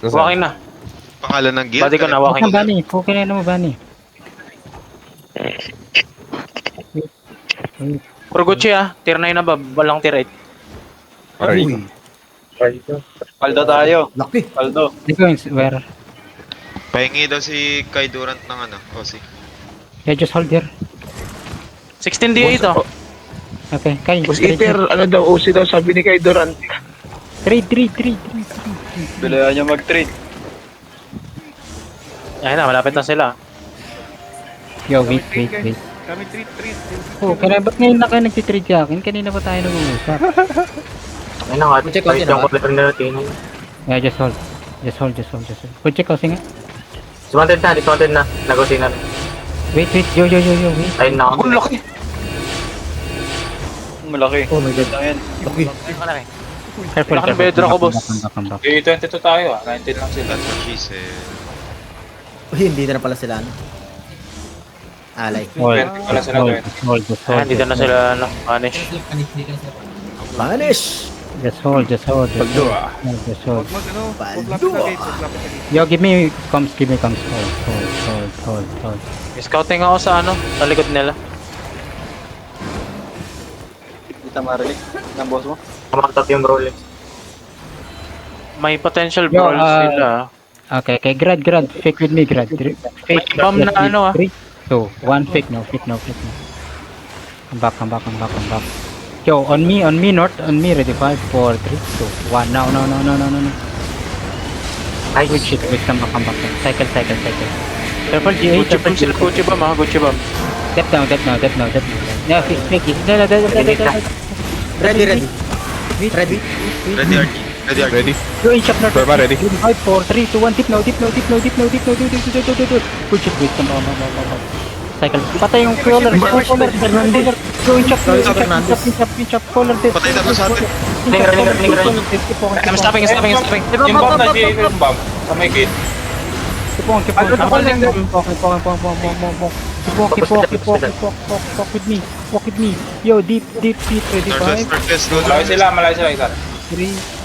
Wakin na. Pangalan ng guild? Body ko na, wakin. Bani. Okay na naman, Bani. Puro Gucci tier 9 na ba? Walang tier 8. Uy, Paldo tayo. laki. Paldo. Where? Pahingi daw si Kai Durant ng ano, Aussie. Yeah, just hold here. 16 D8 Okay, Kai. Boss Eater, ano daw, OC daw sabi ni Kay Durant. Trade. Bilayan niya mag-trade. Ayun na, malapit na sila. Yo, wait. Kami treat. Oh, ba't ngayon na kayo nagtitrade sa akin? Kanina pa tayo nag-uusap. Ayun na nga, Check out yun, yung ah. computer na natin. Yeah, just hold. Good check kasi nga. Dismounted na. Nagosin na. Wait, yo, wait. Ayun na. Ang laki. Malaki. Oh my God. Lang yan. Laki. Careful. Laki ng bedrock ko, boss. Come back. 22 tayo 19 lang sila. That's what she said. Uy, hindi na pala sila, ano? Alay. Wala sila doon. Ayun, dito na sila, punish. Vanish! Just hold. Paldo, Just hold. Paldo! Yo, give me comms. Hold. Scouting ako sa sa likod nila. Kita marinig ng boss mo. Kamantat yung Rolex. May potential Yo, brawls sila. Okay, Grad. Fake with me, Grad. Fake. Bomb na 3, 2, 1, fake. No. Come back. Yo, on me, north, on me, ready, 5, 4, 3, 2, 1, no. Ay, Good shit, wait, come back. Cycle. Triple G8, Gucci bomb sila, Gucci bomb. Step down. No, fake it. Ready. Ready, RG. Ready. Go in shop north. Perma, ready. 5, 4, 3, 2, 1, dip now. Good shit, wait, come on. Cycle. Patay yung caller. Go in shop. Caller this. Patay na ba sa atin? I'm stopping. Yung bomb na yung bomb. Sa may gate. Keep on. Walk with me. Yo, deep, ready, 5, Northwest, go Malayo sila isa. 3,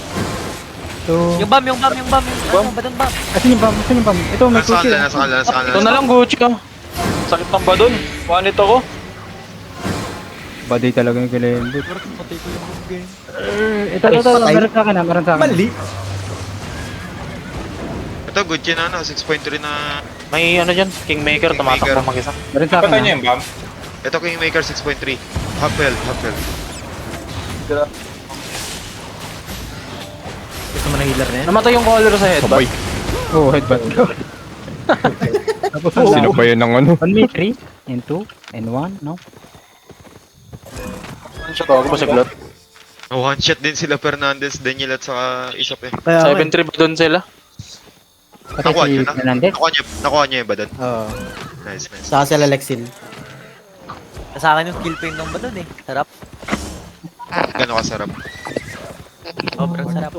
2, Yung bomb. Ano ba dun bomb? Asan yung bomb? Ito, may Nasa kusi. kanila. Ito na lang, Gucci ka. Sakit ng ba dun? Wanit ako. Baday talaga yung kilembot. Ito, Patay. meron sa akin. Mali. Ito, good yun 6.3 na... May dyan, Kingmaker, tumatakbo mag-isa. Meron sa akin. Patay niyo yung bomb. Ito, Kingmaker 6.3. Half health. Gusto mo na healer na yan? Namatay yung caller sa headbutt. Sabay. Oh, headbutt ko. Tapos Sino ba yun ng ano? 1 me, 3, and 2, and 1, no? Ako ba siglot? One shot din sila Fernandez, Daniel at saka Isop eh. Kaya, 7-3 ba doon sila? Patay Nakuha si nyo na? Fernandez. Nakuha nyo yun ba doon? Oo. Nice. Saka sila Lexil. Sa akin yung kill pain ng ba dun eh. Sarap. Gano'n kasarap. Sobrang sarap.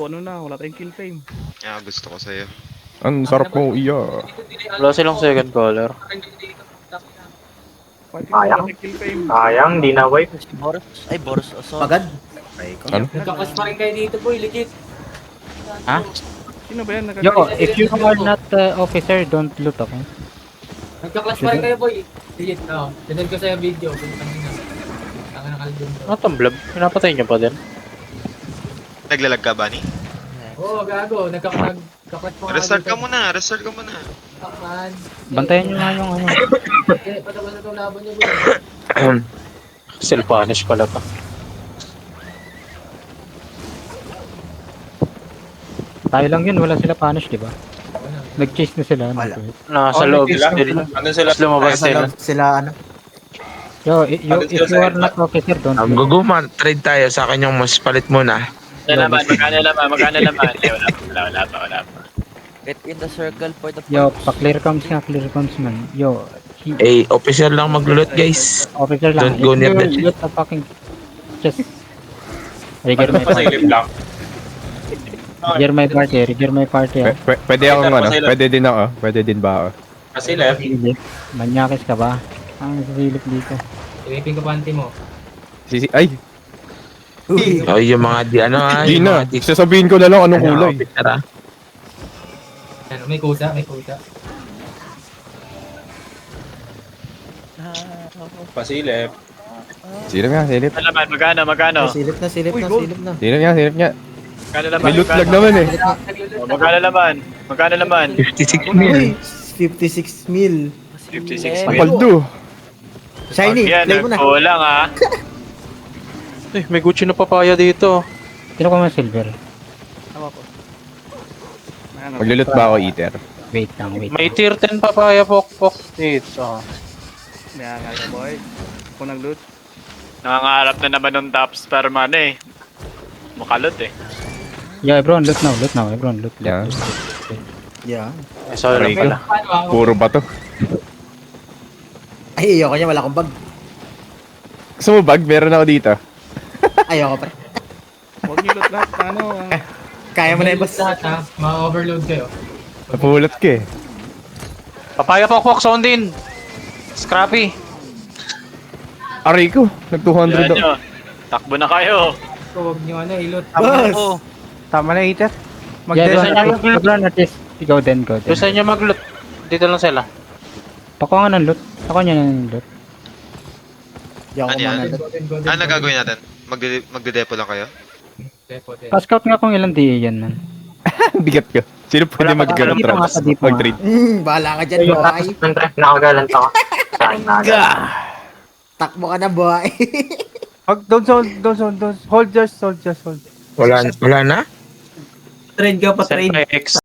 Yeah, gusto ko sa'yo. Ang sarap mo, iya. Wala silang second caller. Sayang, di na wipe. Boros. Ay, Boros. Oh, sorry. Pagad. Ano? Ha? Yo, if you are not officer, don't loot, okay? Nagka-clash pa rin kayo, boy. Digit, no. Tinag ko sa'yo video. Ang nakalibin ko. Ano tong blob? Pinapatay niyo pa din. Naglalag ka ba ni? Oo, gago. Nagka-clash pa Restart ka muna. Man. Bantayan nyo nga yung ano. Patapos na itong laban niyo, boy. Self-punish pala to. Tayo lang yun, wala sila punish, di ba? Nag-chase na sila. Wala. Nasa loob Sila. still. Andun sila. Tapos lumabas Sa sila. loob sila, ano? Yo, if you are not officer, don't loot. Guguman, trade tayo sa akin yung mas palit muna. Magkano naman? Wala pa. Get in the circle for the Yo, pa-clear comms man. Yo, Eh, officer lang maglulot guys. officer lang. Don't go near If you that. loot a fucking... Just... Rigger my Pasilip party. lang. Rigger my party. ah. Pwede akong ano? Pwede din ako. Pwede din ba ako? Pasilip. Silip. Manyakis ka ba? Ang silip dito. Ilipin ko panty mo. Ay! Oh, yung mga di ano ha. Di yung na. mga di- Sasabihin ko na lang anong ano, kulay. officer, ah. Ano, may kusa, may kusa. Pasilip. Silip nga, silip. Ano naman, magkano? Silip na, silip na, silip na. Silip nga, silip nga. Magkano naman? May loot lag naman eh. Oh, magkano naman? 56 mil. Uy, 56 mil. 56 Ang mil. paldo. Shiny, Yan, play mo na. kulang ah. May Gucci na papaya dito. Sino ko mga silver? Maglulot ba ako, Eater? Wait lang, wait. May tier 10 papaya pok dito. Nangangarap na naman ng top star man eh. Makalot eh. Yeah, everyone loot now, everyone loot. Yeah. Yeah. Ay, sorry Aray ko. pala. Puro bato. Ay, ayoko niya, wala akong bag. Gusto mo bag? Meron ako dito. Ayoko pa. Huwag niyo loot lahat na ano. Kaya mo na yung boss. Lahat ha, ma-overload kayo. Napulot ka eh. Papaya pok zone din. Scrappy. Aray ko. Nag-200 Yan ako. nyo. Takbo na kayo. Huwag nyo ilot. Boss! Tama na, Eater. Yeah, doon sa inyo mag-loot. Mag-run at least. Go then. Doon sa inyo mag-loot. Dito lang sila. Pakuha nga ng loot. Pakuha niya ng loot. Di ako Ano yan? manalo. Ano gagawin natin? Magde-depo lang kayo? Pa-scout nga kung ilang DA yan, man. Bigat ko. Sino pwede Wala pa mag-ganap dito nga, traps? dito nga. Mag-trade. Bahala ka dyan, boy. Nakagalan ako. Takbo ka na, boy. Wala na? Siyempre, X.